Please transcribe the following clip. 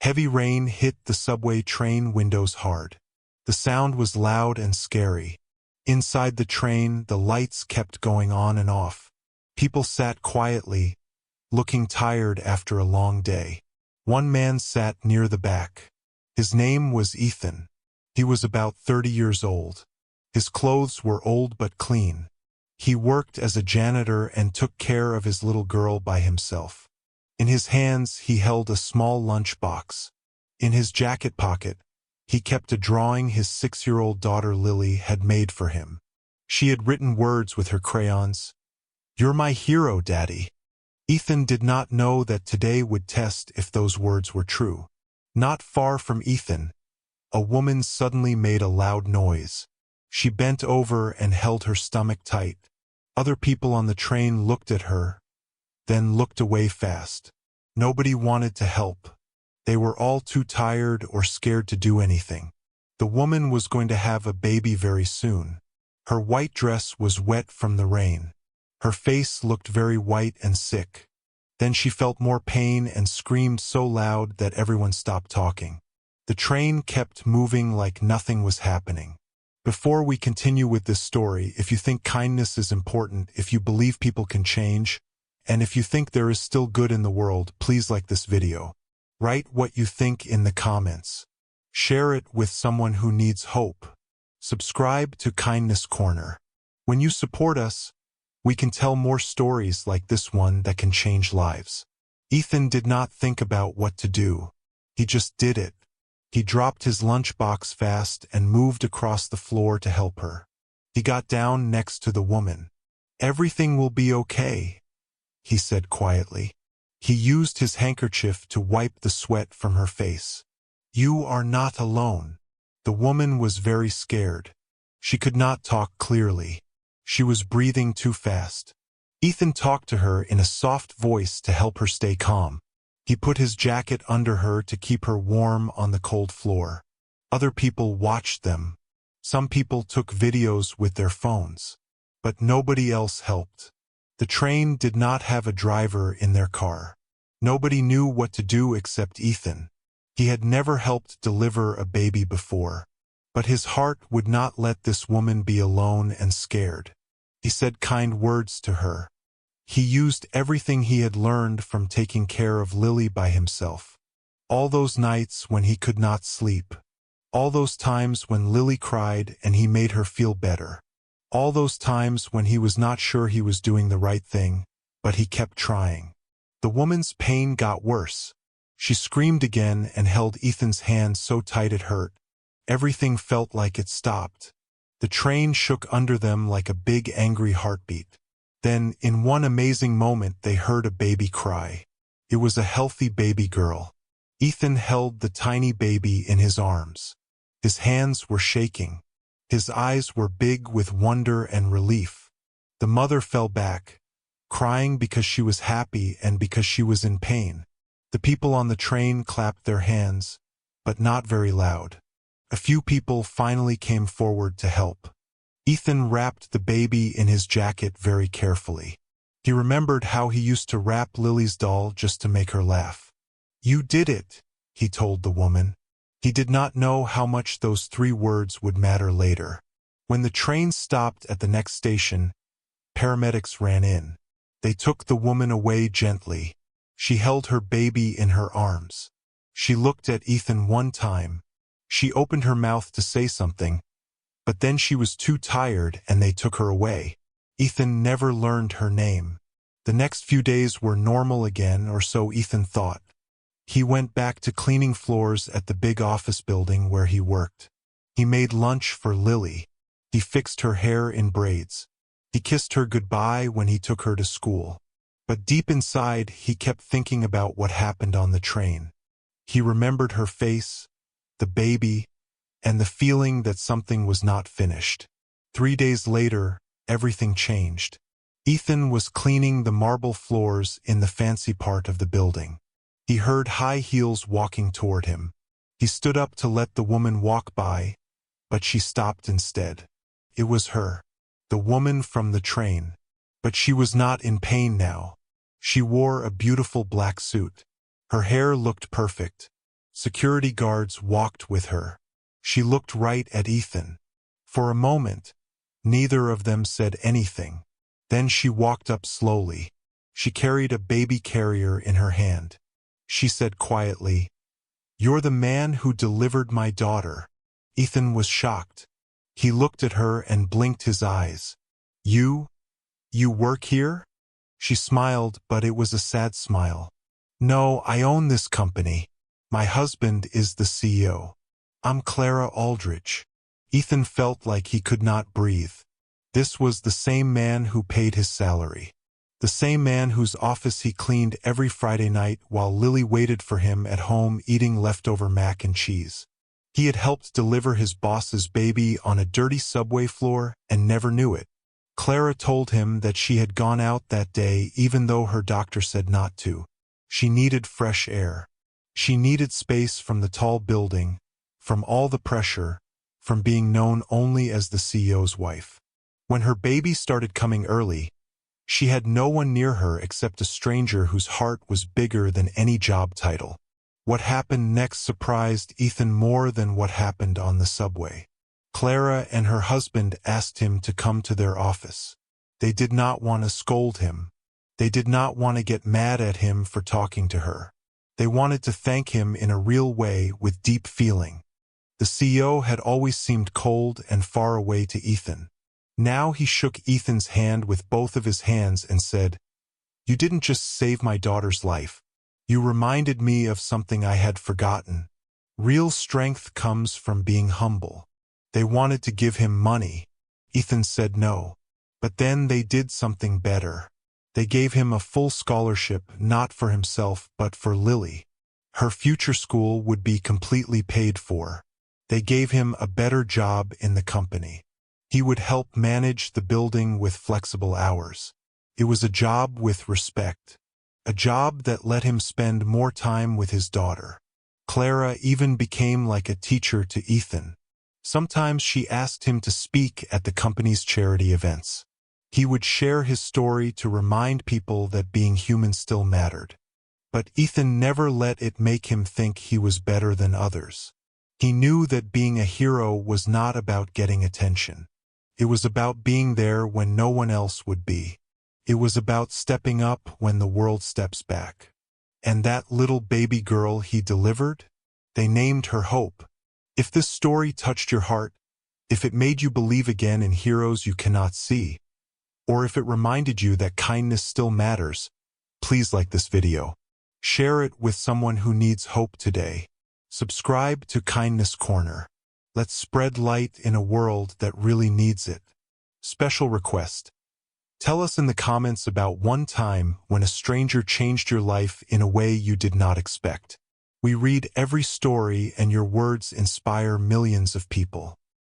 Heavy rain hit the subway train windows hard. The sound was loud and scary. Inside the train, the lights kept going on and off. People sat quietly, looking tired after a long day. One man sat near the back. His name was Ethan. He was about 30 years old. His clothes were old but clean. He worked as a janitor and took care of his little girl by himself. In his hands he held a small lunchbox. In his jacket pocket, he kept a drawing his 6-year-old daughter Lily had made for him. She had written words with her crayons. "You're my hero, Daddy." Ethan did not know that today would test if those words were true. Not far from Ethan, a woman suddenly made a loud noise. She bent over and held her stomach tight. Other people on the train looked at her, then looked away fast. Nobody wanted to help. They were all too tired or scared to do anything. The woman was going to have a baby very soon. Her white dress was wet from the rain. Her face looked very white and sick. Then she felt more pain and screamed so loud that everyone stopped talking. The train kept moving like nothing was happening. Before we continue with this story, if you think kindness is important, if you believe people can change, and if you think there is still good in the world, please like this video. Write what you think in the comments. Share it with someone who needs hope. Subscribe to Kindness Corner. When you support us, we can tell more stories like this one that can change lives. Ethan did not think about what to do. He just did it. He dropped his lunchbox fast and moved across the floor to help her. He got down next to the woman. "Everything will be okay," he said quietly. He used his handkerchief to wipe the sweat from her face. "You are not alone." The woman was very scared. She could not talk clearly. She was breathing too fast. Ethan talked to her in a soft voice to help her stay calm. He put his jacket under her to keep her warm on the cold floor. Other people watched them. Some people took videos with their phones. But nobody else helped. The train did not have a driver in their car. Nobody knew what to do except Ethan. He had never helped deliver a baby before. But his heart would not let this woman be alone and scared. He said kind words to her. He used everything he had learned from taking care of Lily by himself. All those nights when he could not sleep. All those times when Lily cried and he made her feel better. All those times when he was not sure he was doing the right thing, but he kept trying. The woman's pain got worse. She screamed again and held Ethan's hand so tight it hurt. Everything felt like it stopped. The train shook under them like a big angry heartbeat. Then, in one amazing moment, they heard a baby cry. It was a healthy baby girl. Ethan held the tiny baby in his arms. His hands were shaking. His eyes were big with wonder and relief. The mother fell back, crying because she was happy and because she was in pain. The people on the train clapped their hands, but not very loud. A few people finally came forward to help. Ethan wrapped the baby in his jacket very carefully. He remembered how he used to wrap Lily's doll just to make her laugh. "You did it," he told the woman. He did not know how much those 3 words would matter later. When the train stopped at the next station, paramedics ran in. They took the woman away gently. She held her baby in her arms. She looked at Ethan one time. She opened her mouth to say something, but then she was too tired and they took her away. Ethan never learned her name. The next few days were normal again, or so Ethan thought. He went back to cleaning floors at the big office building where he worked. He made lunch for Lily. He fixed her hair in braids. He kissed her goodbye when he took her to school. But deep inside, he kept thinking about what happened on the train. He remembered her face, the baby, and the feeling that something was not finished. 3 days later, everything changed. Ethan was cleaning the marble floors in the fancy part of the building. He heard high heels walking toward him. He stood up to let the woman walk by, but she stopped instead. It was her, the woman from the train. But she was not in pain now. She wore a beautiful black suit. Her hair looked perfect. Security guards walked with her. She looked right at Ethan. For a moment, neither of them said anything. Then she walked up slowly. She carried a baby carrier in her hand. She said quietly, "You're the man who delivered my daughter." Ethan was shocked. He looked at her and blinked his eyes. You work here?" She smiled, but it was a sad smile. "No, I own this company. My husband is the CEO. I'm Clara Aldridge." Ethan felt like he could not breathe. This was the same man who paid his salary. The same man whose office he cleaned every Friday night while Lily waited for him at home eating leftover mac and cheese. He had helped deliver his boss's baby on a dirty subway floor and never knew it. Clara told him that she had gone out that day even though her doctor said not to. She needed fresh air. She needed space from the tall building, from all the pressure, from being known only as the CEO's wife. When her baby started coming early, she had no one near her except a stranger whose heart was bigger than any job title. What happened next surprised Ethan more than what happened on the subway. Clara and her husband asked him to come to their office. They did not want to scold him. They did not want to get mad at him for talking to her. They wanted to thank him in a real way with deep feeling. The CEO had always seemed cold and far away to Ethan. Now he shook Ethan's hand with both of his hands and said, "You didn't just save my daughter's life. You reminded me of something I had forgotten. Real strength comes from being humble." They wanted to give him money. Ethan said no. But then they did something better. They gave him a full scholarship, not for himself but for Lily. Her future school would be completely paid for. They gave him a better job in the company. He would help manage the building with flexible hours. It was a job with respect. A job that let him spend more time with his daughter. Clara even became like a teacher to Ethan. Sometimes she asked him to speak at the company's charity events. He would share his story to remind people that being human still mattered. But Ethan never let it make him think he was better than others. He knew that being a hero was not about getting attention. It was about being there when no one else would be. It was about stepping up when the world steps back. And that little baby girl he delivered? They named her Hope. If this story touched your heart, if it made you believe again in heroes you cannot see, or if it reminded you that kindness still matters, please like this video. Share it with someone who needs hope today. Subscribe to Kindness Corner. Let's spread light in a world that really needs it. Special request. Tell us in the comments about one time when a stranger changed your life in a way you did not expect. We read every story and your words inspire millions of people.